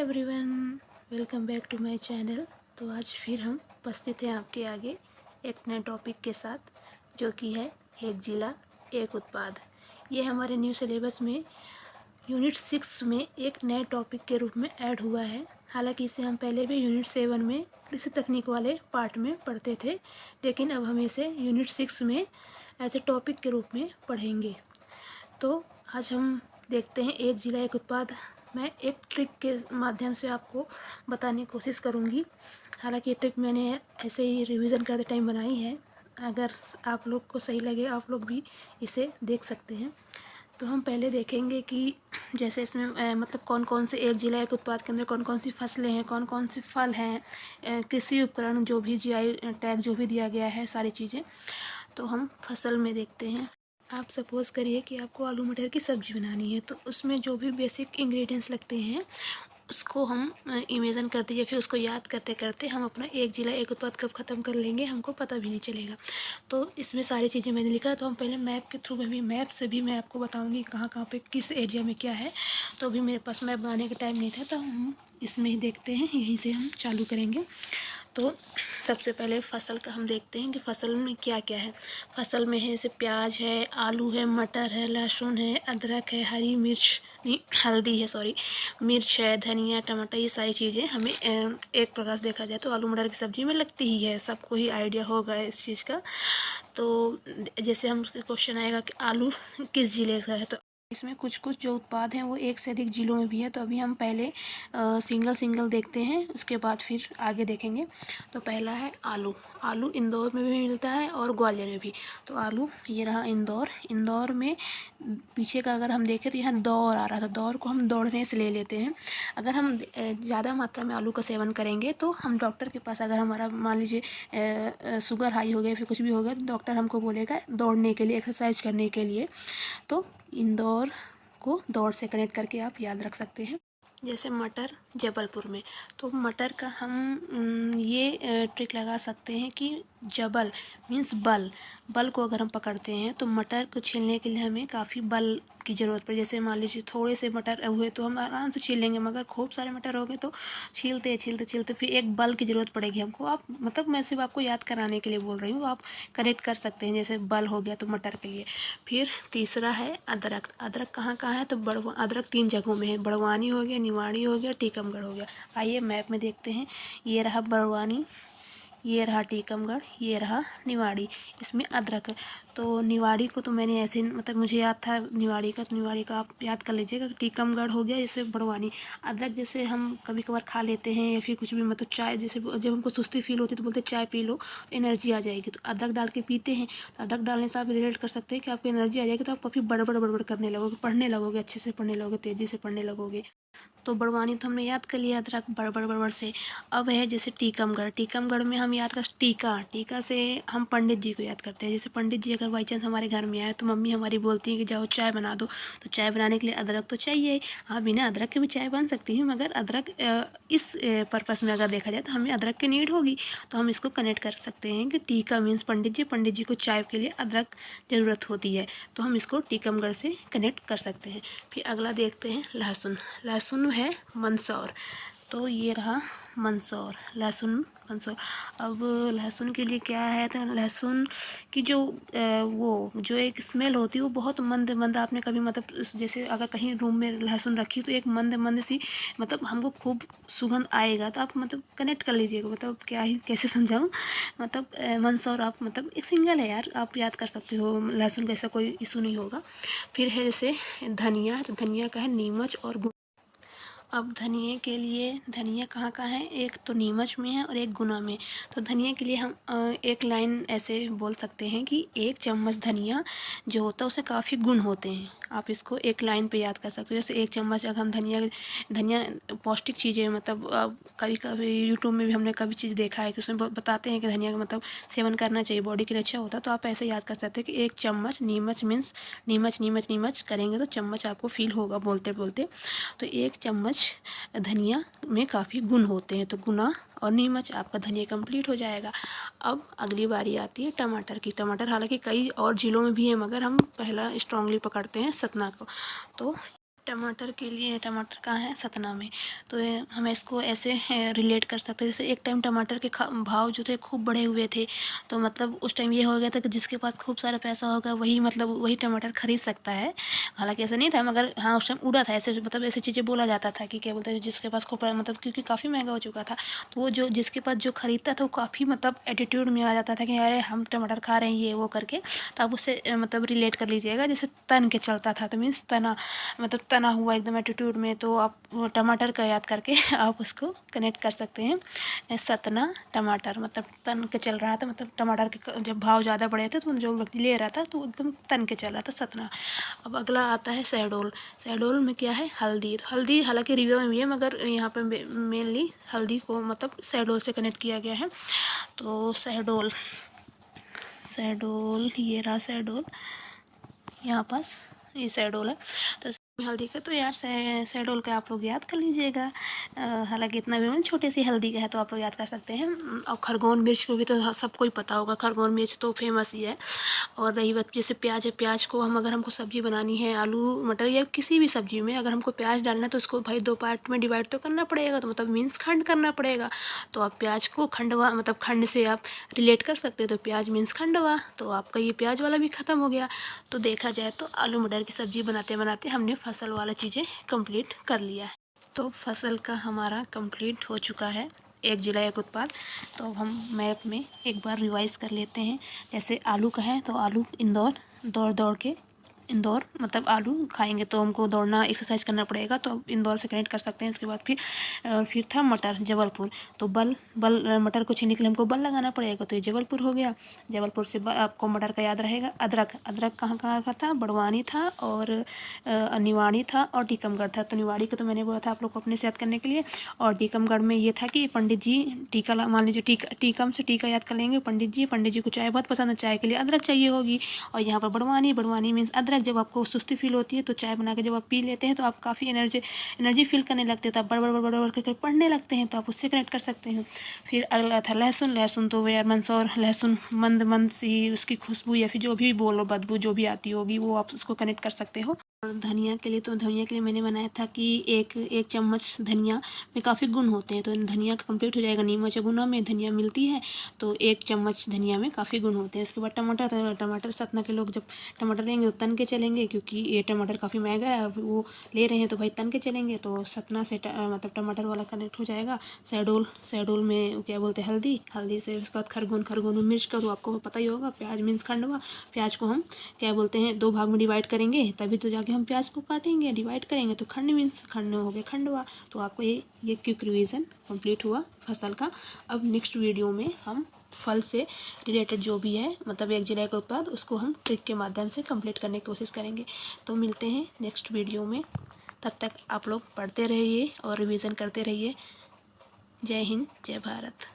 Everyone, welcome back to my channel. तो आज फिर हम उपस्थित हैं आपके आगे एक नए टॉपिक के साथ, जो कि है एक जिला एक उत्पाद। ये हमारे न्यू सिलेबस में यूनिट 6 में एक नए टॉपिक के रूप में ऐड हुआ है। हालांकि इसे हम पहले भी यूनिट 7 में कृषि तकनीक वाले पार्ट में पढ़ते थे, लेकिन अब हम इसे यूनिट 6 में एज ए टॉपिक के रूप में पढ़ेंगे। तो आज हम देखते हैं एक जिला एक उत्पाद। मैं एक ट्रिक के माध्यम से आपको बताने की कोशिश करूंगी। हालांकि ये ट्रिक मैंने ऐसे ही रिवीजन करते टाइम बनाई है। अगर आप लोग को सही लगे आप लोग भी इसे देख सकते हैं। तो हम पहले देखेंगे कि जैसे इसमें मतलब कौन कौन से एक जिला एक उत्पाद के अंदर कौन कौन सी फसलें हैं, कौन कौन सी फल हैं, कृषि उपकरण जो भी जीआई टैग जो भी दिया गया है, सारी चीज़ें। तो हम फसल में देखते हैं। आप सपोज़ करिए कि आपको आलू मटर की सब्ज़ी बनानी है, तो उसमें जो भी बेसिक इंग्रेडिएंट्स लगते हैं उसको हम इमेजिन करते या फिर उसको याद करते करते हम अपना एक जिला एक उत्पाद कब ख़त्म कर लेंगे हमको पता भी नहीं चलेगा। तो इसमें सारी चीज़ें मैंने लिखा है। तो हम पहले मैप के थ्रू में भी, मैप से भी मैं आपको बताऊंगी कहाँ कहाँ पे किस एरिया में क्या है। तो अभी मेरे पास मैप बनाने का टाइम नहीं था, तो हम इसमें ही देखते हैं, यहीं से हम चालू करेंगे। तो सबसे पहले फसल का हम देखते हैं कि फसल में क्या क्या है। फसल में है जैसे प्याज है, आलू है, मटर है, लहसुन है, अदरक है, हरी मिर्च नहीं हल्दी है, सॉरी, मिर्च है, धनिया, टमाटर, ये सारी चीज़ें हमें एक प्रकार से देखा जाए तो आलू मटर की सब्ज़ी में लगती ही है। सबको ही आइडिया होगा इस चीज़ का। तो जैसे हम क्वेश्चन आएगा कि आलू किस जिले का है, तो इसमें कुछ कुछ जो उत्पाद हैं वो एक से अधिक जिलों में भी है। तो अभी हम पहले सिंगल सिंगल देखते हैं, उसके बाद फिर आगे देखेंगे। तो पहला है आलू। आलू इंदौर में भी मिलता है और ग्वालियर में भी। तो आलू ये रहा इंदौर। इंदौर में पीछे का अगर हम देखें तो यहाँ दौर आ रहा था, दौर को हम दौड़ने से ले लेते हैं। अगर हम ज़्यादा मात्रा में आलू का सेवन करेंगे तो हम डॉक्टर के पास, अगर हमारा मान लीजिए शुगर हाई हो गया फिर कुछ भी हो गया, तो डॉक्टर हमको बोलेगा दौड़ने के लिए, एक्सरसाइज करने के लिए। तो इंदौर को दौड़ से कनेक्ट करके आप याद रख सकते हैं। जैसे मटर जबलपुर में, तो मटर का हम ये ट्रिक लगा सकते हैं कि जबल मीन्स बल। बल को अगर हम पकड़ते हैं तो मटर को छीलने के लिए हमें काफ़ी बल की ज़रूरत पड़े। जैसे मान लीजिए थोड़े से मटर हुए तो हम आराम से छील लेंगे, मगर खूब सारे मटर हो गए तो छीलते छीलते छीलते फिर एक बल की ज़रूरत पड़ेगी हमको। आप मतलब मैं सिर्फ आपको याद कराने के लिए बोल रही हूँ, आप कनेक्ट कर सकते हैं। जैसे बल हो गया तो मटर के लिए। फिर तीसरा है अदरक। अदरक कहाँ कहाँ है, तो अदरक 3 जगहों में है। बड़वानी हो गया, निवाड़ी हो गया, टीकमगढ़ हो गया। आइए मैप में देखते हैं। ये रहा बड़वानी, ये रहा टीकमगढ़, ये रहा निवाड़ी। इसमें अदरक है। तो निवाड़ी को तो मैंने ऐसे मतलब मुझे याद था निवाड़ी का, तो निवाड़ी का आप याद कर लीजिएगा। टीकमगढ़ हो गया, जैसे बड़वानी। अदरक जैसे हम कभी कभार खा लेते हैं या फिर कुछ भी, मतलब चाय, जैसे जब हमको सुस्ती फील होती है तो बोलते हैं चाय पी लो तो एनर्जी आ जाएगी। तो अदरक डाल के पीते हैं, तो अदरक डालने से आप रिलेट कर सकते हैं कि आपको एनर्जी आ जाएगी। तो आप काफ़ी बड़बड़ बड़बड़ करने लगोगे, पढ़ने लगोगे, अच्छे से पढ़ने लगोगे, तेज़ी से पढ़ने लगोगे। तो बड़वानी तो हमने याद कर लिया अदरक बड़बड़ बड़बड़ से। अब है जैसे टीकमगढ़। टीकमगढ़ में हम याद कर टीका। टीका से हम पंडित जी को याद करते हैं। जैसे पंडित जी अगर बाई चांस हमारे घर में आए तो मम्मी हमारी बोलती है कि जाओ चाय बना दो। तो चाय बनाने के लिए अदरक तो चाहिए। हाँ, बिना अदरक के भी चाय बन सकती है, मगर अदरक इस पर्पज़ में अगर देखा जाए तो हमें अदरक की नीड होगी। तो हम इसको कनेक्ट कर सकते हैं कि टीका मीन्स पंडित जी। पंडित जी को चाय के लिए अदरक ज़रूरत होती है, तो हम इसको टीकमगढ़ से कनेक्ट कर सकते हैं। फिर अगला देखते हैं लहसुन। लहसुन है मंदसौर। तो ये रहा मंदसौर, लहसुन मंदसौर। अब लहसुन के लिए क्या है, तो लहसुन की जो वो जो एक स्मेल होती है वो बहुत मंद मंद, आपने कभी मतलब जैसे अगर कहीं रूम में लहसुन रखी तो एक मंद मंद सी मतलब हमको खूब सुगंध आएगा। तो आप मतलब कनेक्ट कर लीजिएगा, मतलब क्या ही कैसे समझाऊँ। मतलब मंदसौर आप मतलब एक सिंगल है यार, आप याद कर सकते हो। लहसुन का ऐसा कोई इशू नहीं होगा। फिर है जैसे धनिया। तो धनिया का है नीमच और। अब धनिए के लिए, धनिया कहाँ कहाँ है, एक तो नीमच में है और एक गुना में। तो धनिया के लिए हम एक लाइन ऐसे बोल सकते हैं कि 1 चम्मच धनिया जो होता है उससे काफ़ी गुण होते हैं। आप इसको एक लाइन पे याद कर सकते हो। जैसे 1 चम्मच अगर हम धनिया पौष्टिक चीज़ें, मतलब कभी कभी यूट्यूब में भी हमने कभी चीज़ देखा है कि उसमें बताते हैं कि धनिया का मतलब सेवन करना चाहिए, बॉडी के लिए अच्छा होता है। तो आप ऐसे याद कर सकते हैं कि 1 चम्मच नीमच मीन्स नीमच नीमच नीमच करेंगे तो चम्मच आपको फील होगा बोलते बोलते। तो 1 चम्मच धनिया में काफ़ी गुण होते हैं। तो गुना और नीमच आपका धनिया कंप्लीट हो जाएगा। अब अगली बारी आती है टमाटर की। टमाटर हालांकि कई और ज़िलों में भी है, मगर हम पहला स्ट्रांगली पकड़ते हैं सतना को। तो टमाटर के लिए, टमाटर कहाँ है, सतना में। तो हम इसको ऐसे रिलेट कर सकते हैं, जैसे एक टाइम टमाटर के भाव जो थे खूब बढ़े हुए थे, तो मतलब उस टाइम ये हो गया था कि जिसके पास खूब सारा पैसा होगा वही मतलब वही टमाटर खरीद सकता है। हालांकि ऐसा नहीं था, मगर हाँ उस टाइम उड़ा था ऐसे, मतलब ऐसी चीज़ें बोला जाता था कि क्या बोलते हैं, जिसके पास खूब मतलब क्योंकि काफ़ी महंगा हो चुका था, तो वो जो जिसके पास जो खरीदता था वो काफ़ी मतलब एटीट्यूड में आ जाता था कि अरे हम टमाटर खा रहे हैं ये वो करके। तो आप उससे मतलब रिलेट कर लीजिएगा, जैसे तन के चलता था, तो मीन्स तना, मतलब तना हुआ एकदम एटीट्यूड में, तो आप टमाटर का याद करके आप उसको कनेक्ट कर सकते हैं। सतना टमाटर मतलब तन के चल रहा था, मतलब टमाटर के जब भाव ज़्यादा बढ़े थे तो जो व्यक्ति ले रहा था तो एकदम तन के चल रहा था, सतना। अब अगला आता है शहडोल। शहडोल में क्या है, हल्दी। तो हल्दी हालांकि रीवा में भी है, मगर यहाँ पे मेनली हल्दी को मतलब शहडोल से कनेक्ट किया गया है। तो शहडोल, शहडोल ये रहा शहडोल, यहाँ पास ये शहडोल है। तो हल्दी का तो यार शहडोल का आप लोग याद कर लीजिएगा। हालांकि इतना भी नहीं, छोटी सी हल्दी का है तो आप लोग याद कर सकते हैं। और खरगोन मिर्च को भी तो सबको ही पता होगा, खरगोन मिर्च तो फेमस ही है। और रही बात जैसे प्याज है, प्याज को हम अगर हमको सब्जी बनानी है, आलू मटर या किसी भी सब्जी में अगर हमको प्याज डालना है तो उसको भाई 2 पार्ट में डिवाइड तो करना पड़ेगा, तो मतलब मीन्स खंड करना पड़ेगा। तो आप प्याज को खंडवा मतलब खंड से आप रिलेट कर सकते हैं, तो प्याज मीन्स खंडवा, तो आपका ये प्याज वाला भी ख़त्म हो गया। तो देखा जाए तो आलू मटर की सब्ज़ी बनाते बनाते हमने फसल वाला चीज़ें कंप्लीट कर लिया है। तो फसल का हमारा कंप्लीट हो चुका है, एक जिला एक उत्पाद। तो अब हम मैप में एक बार रिवाइज कर लेते हैं। जैसे आलू का है तो आलू इंदौर, दौड़ दौड़ के इंदौर मतलब आलू खाएंगे तो हमको दौड़ना एक्सरसाइज करना पड़ेगा, तो इंदौर से कनेक्ट कर सकते हैं। इसके बाद फिर था मटर, जबलपुर। तो बल मटर को छीनने के लिए हमको बल लगाना पड़ेगा, तो ये जबलपुर हो गया। जबलपुर से आपको मटर का याद रहेगा। अदरक, अदरक कहाँ कहाँ का था, बड़वानी था और निवाड़ी था और टीकमगढ़ था। तो निवाड़ी का तो मैंने बोला था आप लोग को अपने से याद करने के लिए। और टीकमगढ़ में ये था कि पंडित जी टीका मान लीजिए, टीकम से टीका याद कर लेंगे। पंडित जी को चाय बहुत पसंद है, चाय के लिए अदरक चाहिए होगी। और यहाँ पर बड़वानी मीन्स अदरक। जब आपको सुस्ती फील होती है तो चाय बना के जब आप पी लेते हैं तो आप काफ़ी एनर्जी फील करने लगते हैं, तो आप बड़ करके पढ़ने लगते हैं, तो आप उससे कनेक्ट कर सकते हैं। फिर अगला था लहसुन तो यार मंदसौर, लहसुन मंद सी उसकी खुशबू या फिर जो भी बोलो बदबू जो भी आती होगी वो आप उसको कनेक्ट कर सकते हो। और धनिया के लिए मैंने बनाया था कि एक चम्मच धनिया में काफ़ी गुण होते हैं, तो धनिया का कंप्लीट हो जाएगा। नीमच गुना में धनिया मिलती है, तो 1 चम्मच धनिया में काफ़ी गुण होते हैं। इसके बाद टमाटर, तो टमाटर सतना के लोग जब टमाटर लेंगे तो तन के चलेंगे, क्योंकि ये टमाटर काफ़ी महंगा है, वो ले रहे हैं तो भाई तन के चलेंगे, तो सतना से मतलब टमाटर वाला कनेक्ट हो जाएगा। शहडोल में क्या बोलते हैं, हल्दी से उसके बाद खरगोन में मिर्च का तो आपको पता ही होगा। प्याज मीन्स खंडवा। प्याज को हम क्या बोलते हैं 2 भाग में डिवाइड करेंगे, तभी तो जाके हम प्याज को काटेंगे, डिवाइड करेंगे, तो खंड मीन्स खंड हो गया खंडवा। तो आपको ये क्विक रिवीजन कंप्लीट हुआ फसल का। अब नेक्स्ट वीडियो में हम फल से रिलेटेड जो भी है मतलब एक जिला का उत्पाद, उसको हम ट्रिक के माध्यम से कंप्लीट करने की कोशिश करेंगे। तो मिलते हैं नेक्स्ट वीडियो में, तब तक आप लोग पढ़ते रहिए और रिवीजन करते रहिए। जय हिंद, जय भारत।